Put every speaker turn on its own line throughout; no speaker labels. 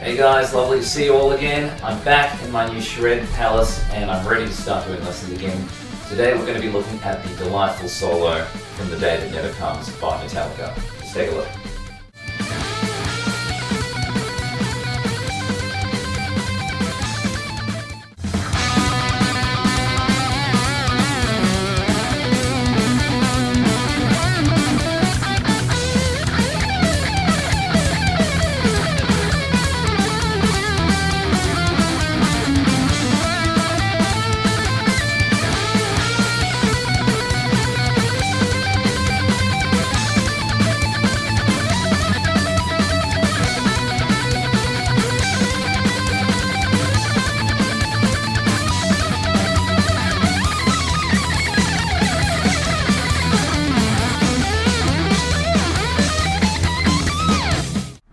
Hey guys, lovely to see you all again. I'm back in my new Shred Palace and I'm ready to start doing lessons again. Today we're going to be looking at the delightful solo From the Day That Never Comes by Metallica. Let's take a look.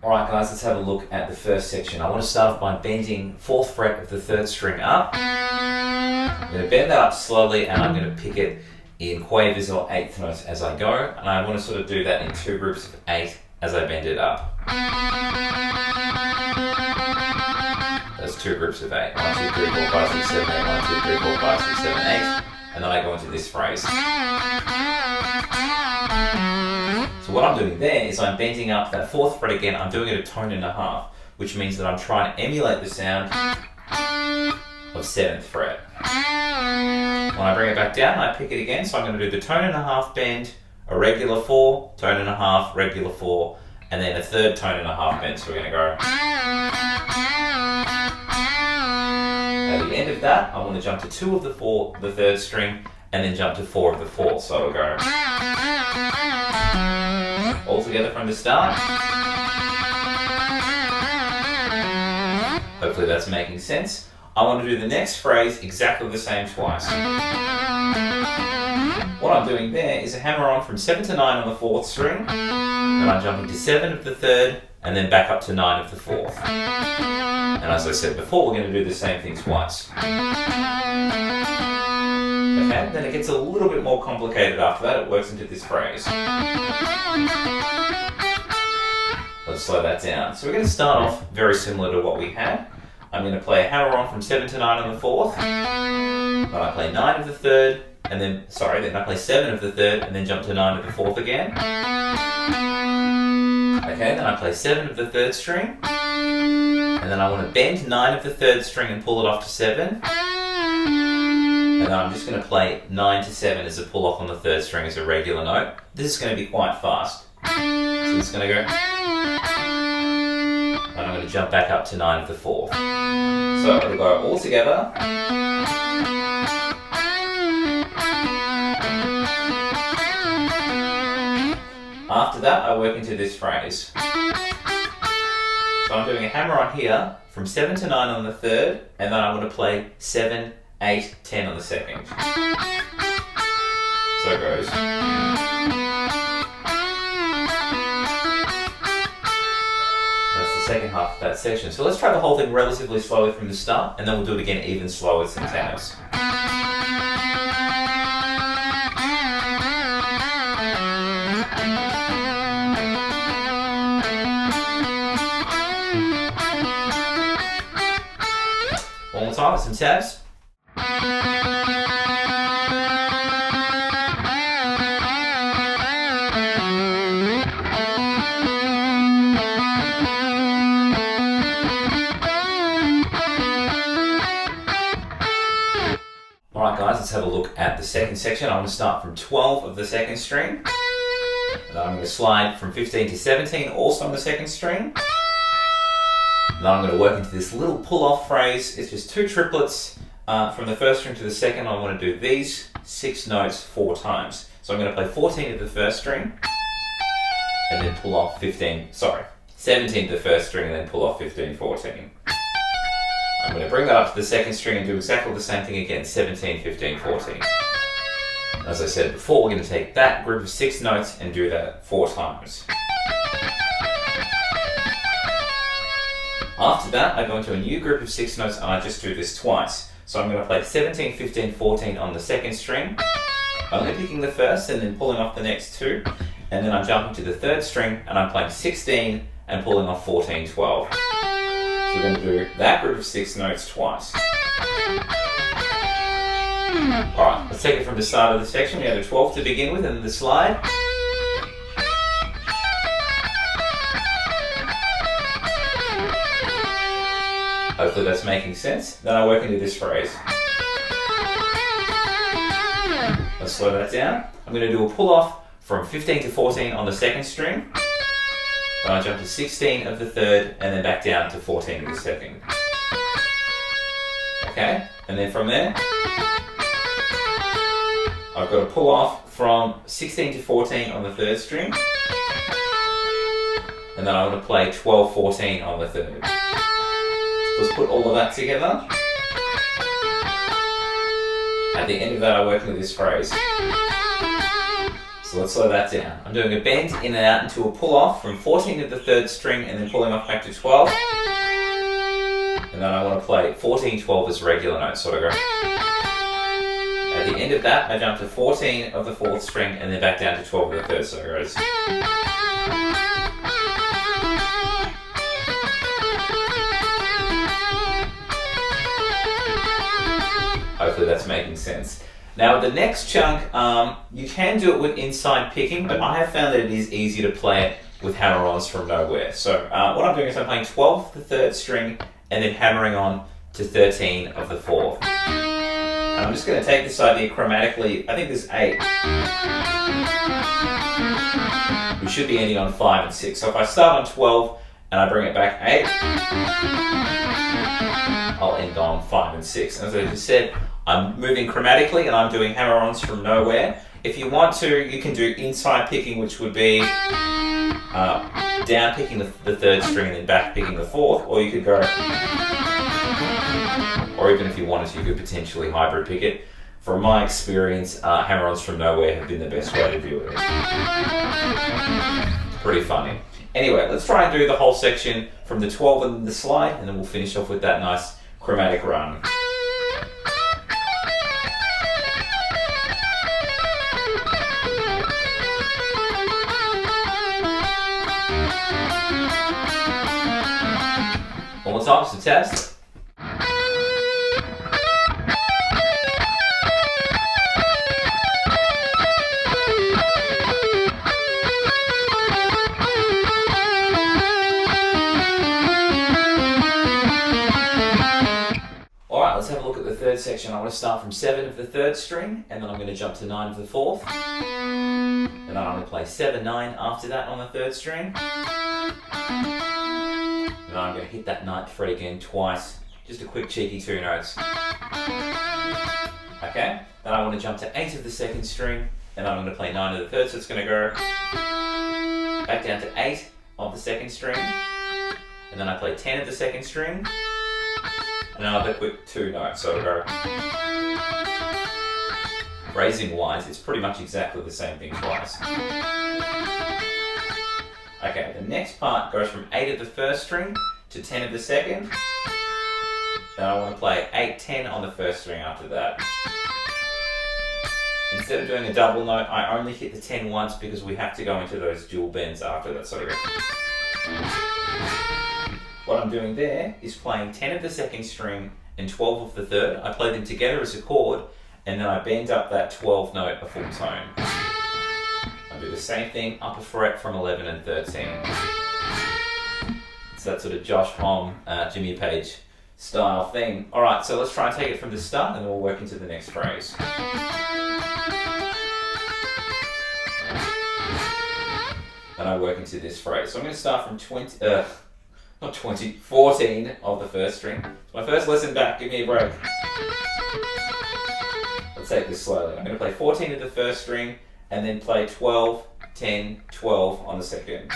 Alright guys, let's have a look at the first section. I want to start off by bending 4th fret of the 3rd string up. I'm going to bend that up slowly and I'm going to pick it in quavers or 8th notes as I go. And I want to sort of do that in 2 groups of 8 as I bend it up. That's 2 groups of 8. 1, 2, 3, 4, 5, 6, 7, 8. 1, 2, 3, 4, 5, 6, 7, 8. And then I go into this phrase. So what I'm doing there is I'm bending up that 4th fret again. I'm doing it a tone and a half, which means that I'm trying to emulate the sound of 7th fret. When I bring it back down, I pick it again. So I'm going to do the tone and a half bend, a regular 4, tone and a half, regular 4, and then a 3rd tone and a half bend. So we're going to go. At the end of that, I want to jump to 2 of the 3rd string, and then jump to 4 of the 4th. So we'll go. All together from the start. Hopefully that's making sense. I want to do the next phrase exactly the same twice. What I'm doing there is a hammer on from 7 to 9 on the 4th string, and I'm jumping to 7 of the 3rd, and then back up to 9 of the 4th. And as I said before, we're going to do the same thing twice. Okay, then it gets a little bit more complicated after that. It works into this phrase. Let's slow that down. So we're going to start off very similar to what we had. I'm going to play a hammer on from 7 to 9 on the 4th. Then I play 9 of the 3rd, and then I play 7 of the 3rd, and then jump to 9 of the 4th again. Okay, then I play 7 of the 3rd string, and then I want to bend 9 of the 3rd string and pull it off to 7. And then I'm just going to play 9 to 7 as a pull off on the 3rd string as a regular note. This is going to be quite fast. So it's going to go. And I'm going to jump back up to 9 of the 4th. So it'll go all together. After that, I work into this phrase. So I'm doing a hammer on here from 7 to 9 on the 3rd, and then I want to play 7, 8, 10 on the 2nd. So it goes. That's the second half of that section. So let's try the whole thing relatively slowly from the start, and then we'll do it again even slower with some tenors. One more time with some tabs. Alright guys, let's have a look at the second section. I'm going to start from 12 of the 2nd string. And then I'm going to slide from 15 to 17, also on the 2nd string. And then I'm going to work into this little pull-off phrase. It's just 2 triplets. From the 1st string to the 2nd, I want to do these 6 notes 4 times. So I'm going to play 14 of the 1st string, and then pull off 17 of the 1st string, and then pull off 15, 14. I'm going to bring that up to the 2nd string and do exactly the same thing again, 17, 15, 14. As I said before, we're going to take that group of 6 notes and do that 4 times. After that, I go into a new group of 6 notes and I just do this twice. So I'm going to play 17, 15, 14 on the 2nd string, only picking the 1st and then pulling off the next 2. And then I'm jumping to the 3rd string and I'm playing 16 and pulling off 14, 12. So we're going to do that group of 6 notes twice. Alright, let's take it from the start of the section. We have a 12 to begin with and then the slide. Hopefully that's making sense. Then I work into this phrase. Let's slow that down. I'm going to do a pull off from 15 to 14 on the second string. Then I jump to 16 of the third and then back down to 14 of the second. Okay, and then from there, I've got to pull off from 16 to 14 on the third string. And then I want to play 12, 14 on the third. Let's put all of that together. At the end of that, I work into this phrase. So let's slow that down. I'm doing a bend in and out into a pull off from 14 of the third string and then pulling off back to 12. And then I want to play 14, 12 as regular notes, so I go. At the end of that, I jump to 14 of the fourth string and then back down to 12 of the third, so it goes. Hopefully that's making sense. Now the next chunk, you can do it with inside picking, but I have found that it is easier to play it with hammer-ons from nowhere. So what I'm doing is I'm playing 12 of the third string and then hammering on to 13 of the fourth. And I'm just going to take this idea chromatically. I think there's 8. We should be ending on 5 and 6. So if I start on 12 and I bring it back 8, I'll end on 5 and 6. And as I just said, I'm moving chromatically and I'm doing hammer-ons from nowhere. If you want to, you can do inside picking, which would be down picking the third string and then back picking the fourth, or you could go, or even if you wanted to, you could potentially hybrid pick it. From my experience, hammer-ons from nowhere have been the best way to do it. Pretty funny. Anyway, let's try and do the whole section from the 12 and the slide, and then we'll finish off with that nice chromatic run. One more time, so test. Section. I want to start from 7 of the third string and then I'm going to jump to 9 of the fourth, and then I'm going to play 7, 9 after that on the third string, and then I'm going to hit that 9th fret again twice, just a quick cheeky 2 notes. Okay, then I want to jump to 8 of the second string and then I'm going to play 9 of the third, so it's going to go back down to 8 of the second string, and then I play 10 of the second string, and another quick 2 notes, so go. Phrasing wise, it's pretty much exactly the same thing twice. Okay, the next part goes from 8 of the first string to 10 of the second. Then I want to play 8, 10 on the first string after that. Instead of doing a double note, I only hit the 10 once because we have to go into those dual bends after that, so go. What I'm doing there is playing 10 of the second string and 12 of the third. I play them together as a chord, and then I bend up that 12 note a full tone. I do the same thing, upper fret from 11 and 13. It's that sort of Josh Homme, Jimmy Page style thing. Alright, so let's try and take it from the start and then we'll work into the next phrase. And I work into this phrase. So I'm going to start from 14 of the first string. It's my first lesson back, give me a break. Let's take this slowly. I'm going to play 14 of the first string and then play 12, 10, 12 on the second.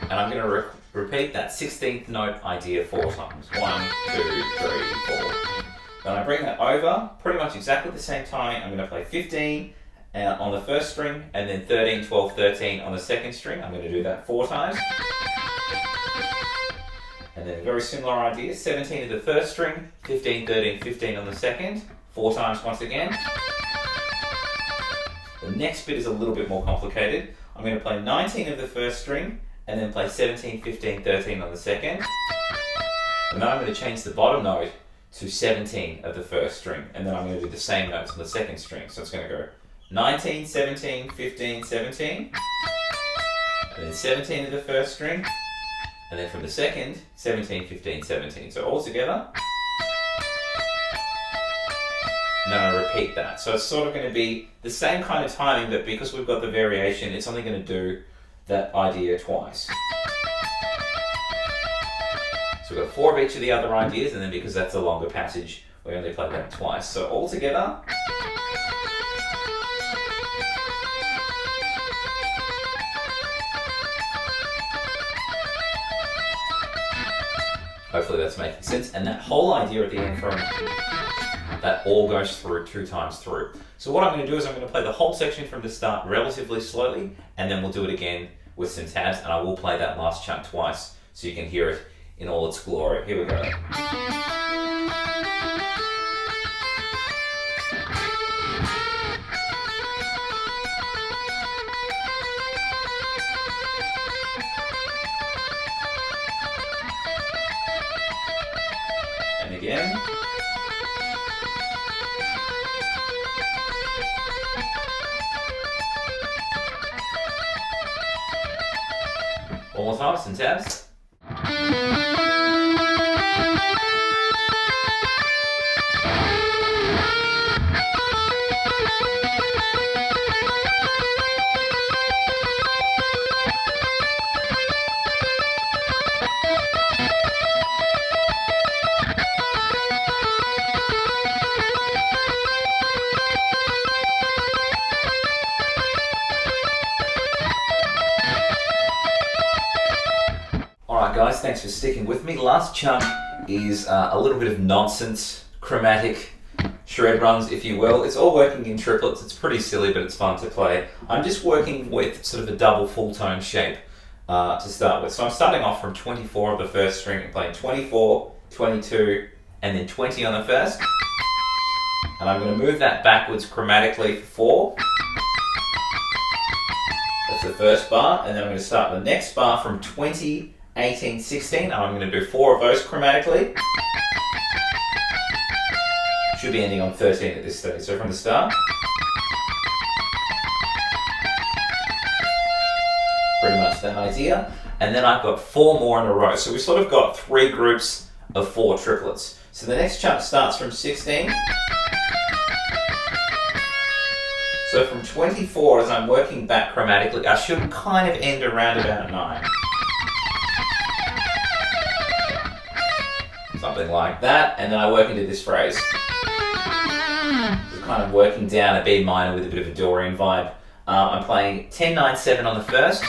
And I'm going to repeat that 16th note idea 4 times. 1, 2, 3, 4. Then I bring that over, pretty much exactly the same time. I'm going to play 15 on the first string, and then 13, 12, 13 on the second string. I'm going to do that 4 times. And then a very similar idea, 17 of the first string, 15, 13, 15 on the second, 4 times once again. The next bit is a little bit more complicated. I'm going to play 19 of the first string, and then play 17, 15, 13 on the second. And then I'm going to change the bottom note to 17 of the first string, and then I'm going to do the same notes on the second string. So it's going to go 19, 17, 15, 17, and then 17 of the first string, and then from the second, 17, 15, 17. So all together. And then I repeat that. So it's sort of going to be the same kind of timing, but because we've got the variation, it's only going to do that idea twice. So we've got 4 of each of the other ideas, and then because that's a longer passage, we only play that twice. So all together. Hopefully that's making sense. And that whole idea at the end from that all goes through 2 times through. So what I'm going to do is I'm going to play the whole section from the start relatively slowly, and then we'll do it again with some tabs, and I will play that last chunk twice so you can hear it in all its glory. Here we go. And again. One more time, some tabs. Alright guys, thanks for sticking with me. Last chunk is a little bit of nonsense, chromatic shred runs, if you will. It's all working in triplets. It's pretty silly, but it's fun to play. I'm just working with sort of a double full tone shape to start with. So I'm starting off from 24 of the first string and playing 24, 22, and then 20 on the first. And I'm going to move that backwards chromatically for 4. That's the first bar, and then I'm going to start the next bar from 20, 18, 16, and I'm going to do 4 of those chromatically. Should be ending on 13 at this stage, so from the start. Pretty much that idea. And then I've got 4 more in a row. So we've sort of got 3 groups of 4 triplets. So the next chunk starts from 16. So from 24, as I'm working back chromatically, I should kind of end around about 9. Something like that, and then I work into this phrase. Just kind of working down a B minor with a bit of a Dorian vibe. I'm playing 10, 9, 7 on the first,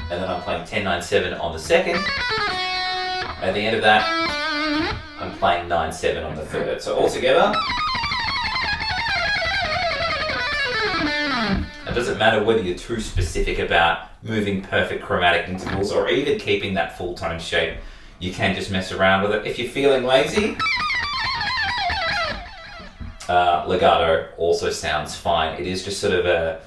and then I'm playing 10, 9, 7 on the second. At the end of that, I'm playing 9, 7 on the third. So all together. It doesn't matter whether you're too specific about moving perfect chromatic intervals or even keeping that full tone shape. You can just mess around with it. If you're feeling lazy, legato also sounds fine. It is just sort of a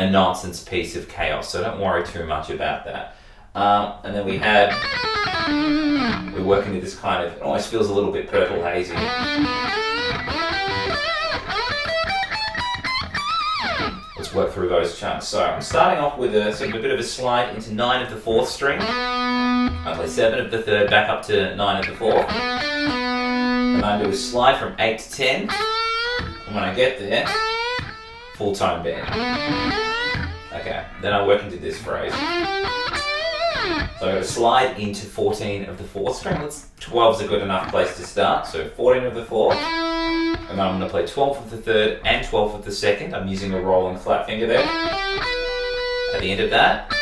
nonsense piece of chaos, so don't worry too much about that. And then we're working with this kind of, it almost feels a little bit purple hazy. Let's work through those chunks. So I'm starting off with a sort of a bit of a slide into 9 of the 4th string. I play 7 of the 3rd back up to 9 of the 4th. And I do a slide from 8 to 10. And when I get there, full tone bend. Okay, then I work into this phrase. So I go to slide into 14 of the 4th string. 12's a good enough place to start. So 14 of the 4th. And then I'm going to play 12 of the 3rd and 12 of the 2nd. I'm using a rolling flat finger there. At the end of that,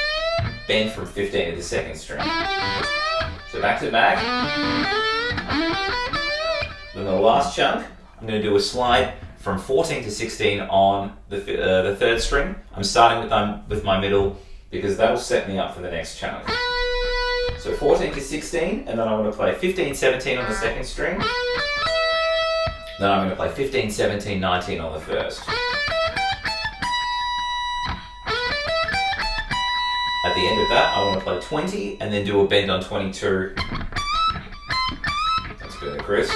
bend from 15 of the 2nd string. So back to back. Then the last chunk, I'm going to do a slide from 14 to 16 on the 3rd string. I'm starting with my middle because that'll set me up for the next chunk. So 14 to 16, and then I'm going to play 15, 17 on the 2nd string. Then I'm going to play 15, 17, 19 on the 1st. At the end of that. I want to play 20 and then do a bend on 22. That's good, Chris.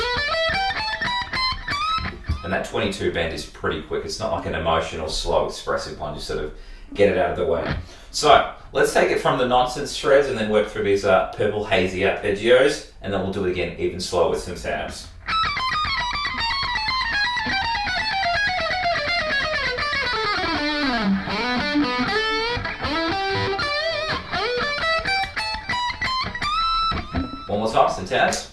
And that 22 bend is pretty quick. It's not like an emotional, slow, expressive one. Just sort of get it out of the way. So let's take it from the nonsense shreds and then work through these purple hazy arpeggios, and then we'll do it again even slower with some tabs. One more time, some tabs.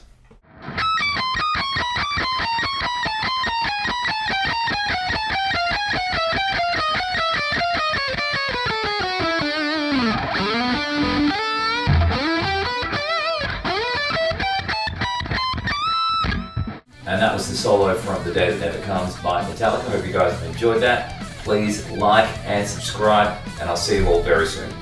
And that was the solo from The Day That Never Comes by Metallica. I hope you guys enjoyed that. Please like and subscribe, and I'll see you all very soon.